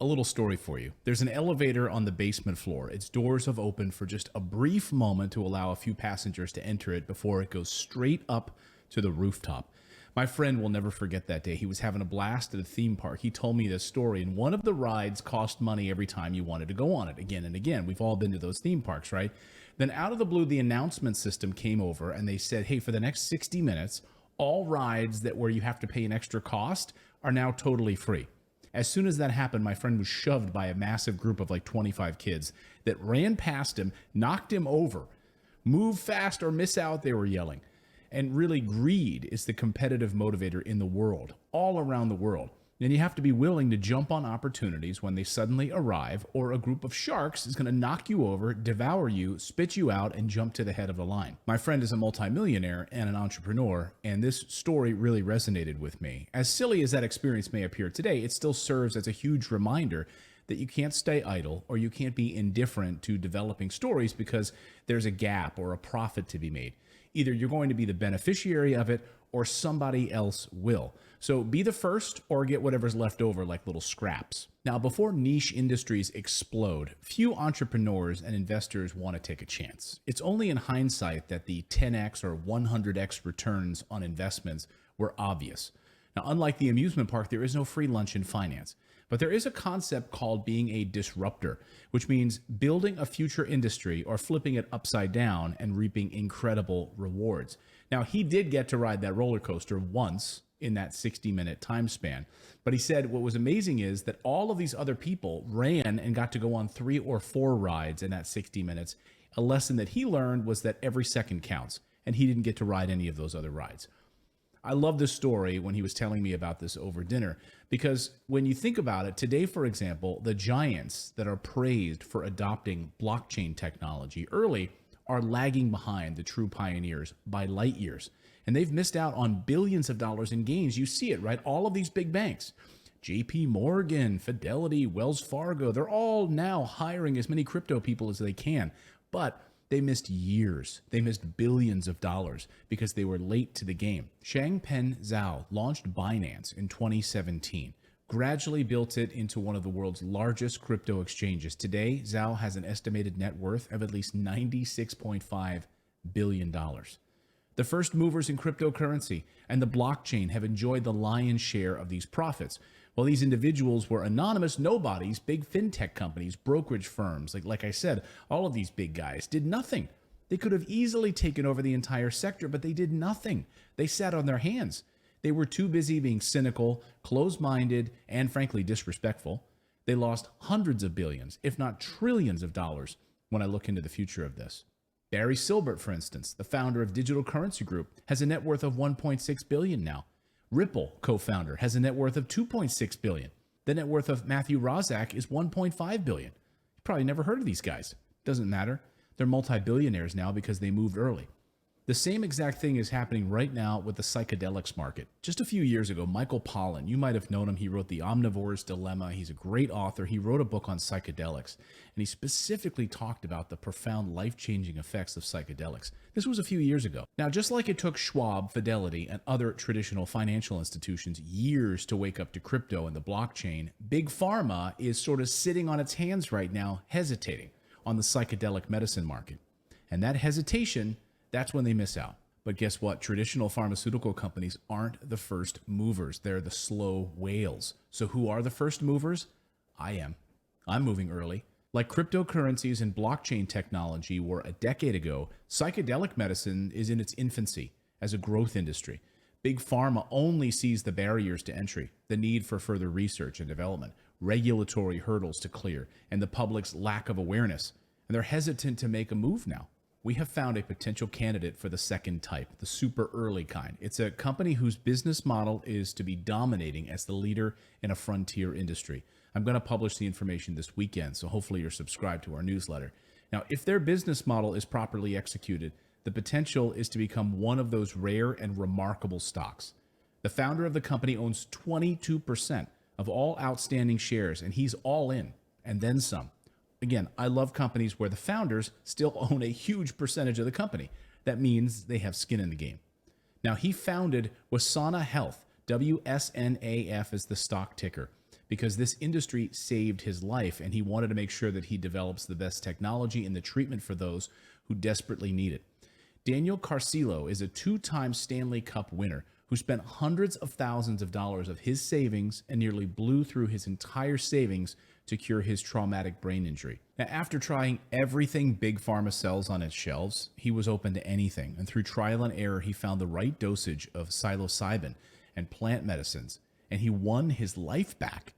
A little story for you. There's an elevator on the basement floor. Its doors have opened for just a brief moment to allow a few passengers to enter it before it goes straight up to the rooftop. My friend will never forget that day. He was having a blast at a theme park. He told me this story, and one of the rides cost money every time you wanted to go on it again and again. We've all been to those theme parks, right? Then out of the blue, the announcement system came over and they said, hey, for the next 60 minutes, all rides that where you have to pay an extra cost are now totally free. As soon as that happened, my friend was shoved by a massive group of like 25 kids that ran past him, knocked him over. Move fast or miss out, they were yelling. And really, greed is the competitive motivator in the world, all around the world. And you have to be willing to jump on opportunities when they suddenly arrive, or a group of sharks is going to knock you over, devour you, spit you out, and jump to the head of the line. My friend is a multimillionaire and an entrepreneur, and this story really resonated with me. As silly as that experience may appear today, it still serves as a huge reminder that you can't stay idle or you can't be indifferent to developing stories because there's a gap or a profit to be made. Either you're going to be the beneficiary of it or somebody else will. So be the first or get whatever's left over like little scraps. Now, before niche industries explode, few entrepreneurs and investors want to take a chance. It's only in hindsight that the 10x or 100x returns on investments were obvious. Now, unlike the amusement park, there is no free lunch in finance. But there is a concept called being a disruptor, which means building a future industry or flipping it upside down and reaping incredible rewards. Now, he did get to ride that roller coaster once in that 60-minute time span. But he said what was amazing is that all of these other people ran and got to go on 3 or 4 rides in that 60 minutes. A lesson that he learned was that every second counts, and he didn't get to ride any of those other rides. I love this story when he was telling me about this over dinner, because when you think about it, today, for example, the giants that are praised for adopting blockchain technology early are lagging behind the true pioneers by light years. And they've missed out on billions of dollars in gains. You see it, right? All of these big banks, JP Morgan, Fidelity, Wells Fargo, they're all now hiring as many crypto people as they can. But they missed years. They missed billions of dollars because they were late to the game. Changpeng Zhao launched Binance in 2017, gradually built it into one of the world's largest crypto exchanges. Today, Zhao has an estimated net worth of at least $96.5 billion. The first movers in cryptocurrency and the blockchain have enjoyed the lion's share of these profits. While these individuals were anonymous nobodies, big fintech companies, brokerage firms, like I said, all of these big guys did nothing. They could have easily taken over the entire sector, but they did nothing. They sat on their hands. They were too busy being cynical, closed-minded, and frankly disrespectful. They lost hundreds of billions, if not trillions of dollars when I look into the future of this. Barry Silbert, for instance, the founder of Digital Currency Group, has a net worth of $1.6 billion now. Ripple, co-founder, has a net worth of $2.6 billion. The net worth of Matthew Rozak is $1.5 billion. You probably never heard of these guys. Doesn't matter. They're multi-billionaires now because they moved early. The same exact thing is happening right now with the psychedelics market. Just a few years ago, Michael Pollan, you might have known him. He wrote The Omnivore's Dilemma. He's a great author. He wrote a book on psychedelics, and he specifically talked about the profound life-changing effects of psychedelics. This was a few years ago. Now, just like it took Schwab, Fidelity, and other traditional financial institutions years to wake up to crypto and the blockchain, Big Pharma is sort of sitting on its hands right now, hesitating on the psychedelic medicine market. And that hesitation, that's when they miss out. But guess what? Traditional pharmaceutical companies aren't the first movers. They're the slow whales. So who are the first movers? I am. I'm moving early. Like cryptocurrencies and blockchain technology were a decade ago, psychedelic medicine is in its infancy as a growth industry. Big Pharma only sees the barriers to entry, the need for further research and development, regulatory hurdles to clear, and the public's lack of awareness. And they're hesitant to make a move now. We have found a potential candidate for the second type, the super early kind. It's a company whose business model is to be dominating as the leader in a frontier industry. I'm going to publish the information this weekend, so hopefully you're subscribed to our newsletter. Now, if their business model is properly executed, the potential is to become one of those rare and remarkable stocks. The founder of the company owns 22% of all outstanding shares, and he's all in, and then some. Again, I love companies where the founders still own a huge percentage of the company. That means they have skin in the game. Now, he founded Wasana Health, WSNAF is the stock ticker, because this industry saved his life and he wanted to make sure that he develops the best technology in the treatment for those who desperately need it. Daniel Carcillo is a two-time Stanley Cup winner who spent hundreds of thousands of dollars of his savings and nearly blew through his entire savings to cure his traumatic brain injury. Now, after trying everything Big Pharma sells on its shelves, he was open to anything, and through trial and error, he found the right dosage of psilocybin and plant medicines, and he won his life back.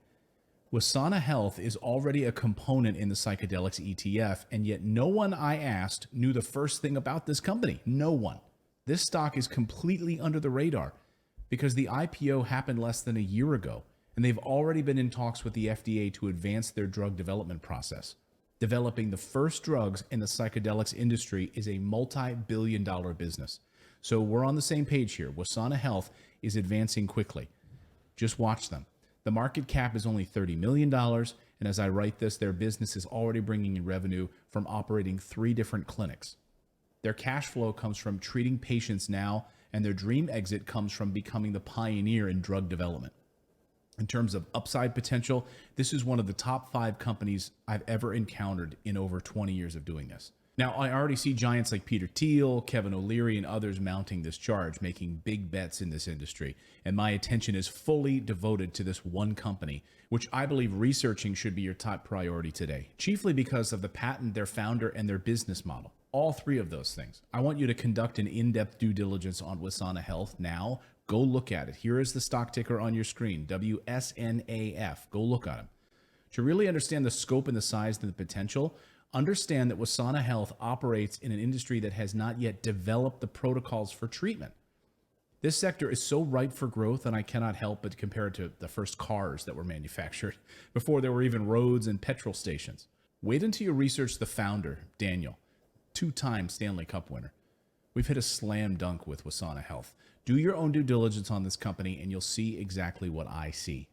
Wasana Health is already a component in the Psychedelics ETF, and yet no one I asked knew the first thing about this company. No one. This stock is completely under the radar because the IPO happened less than a year ago, and they've already been in talks with the FDA to advance their drug development process. Developing the first drugs in the psychedelics industry is a multi-billion-dollar business. So we're on the same page here. Wasana Health is advancing quickly. Just watch them. The market cap is only $30 million, and as I write this, their business is already bringing in revenue from operating 3 different clinics. Their cash flow comes from treating patients now, and their dream exit comes from becoming the pioneer in drug development. In terms of upside potential, this is one of the top 5 companies I've ever encountered in over 20 years of doing this. Now, I already see giants like Peter Thiel, Kevin O'Leary, and others mounting this charge, making big bets in this industry. And my attention is fully devoted to this one company, which I believe researching should be your top priority today, chiefly because of the patent, their founder, and their business model. All 3 of those things. I want you to conduct an in-depth due diligence on Wasana Health now. Go look at it. Here is the stock ticker on your screen, WSNAF. Go look at them. To really understand the scope and the size and the potential, understand that Wasana Health operates in an industry that has not yet developed the protocols for treatment. This sector is so ripe for growth, and I cannot help but compare it to the first cars that were manufactured before there were even roads and petrol stations. Wait until you research the founder, Daniel, two-time Stanley Cup winner. We've hit a slam dunk with Wasana Health. Do your own due diligence on this company, and you'll see exactly what I see.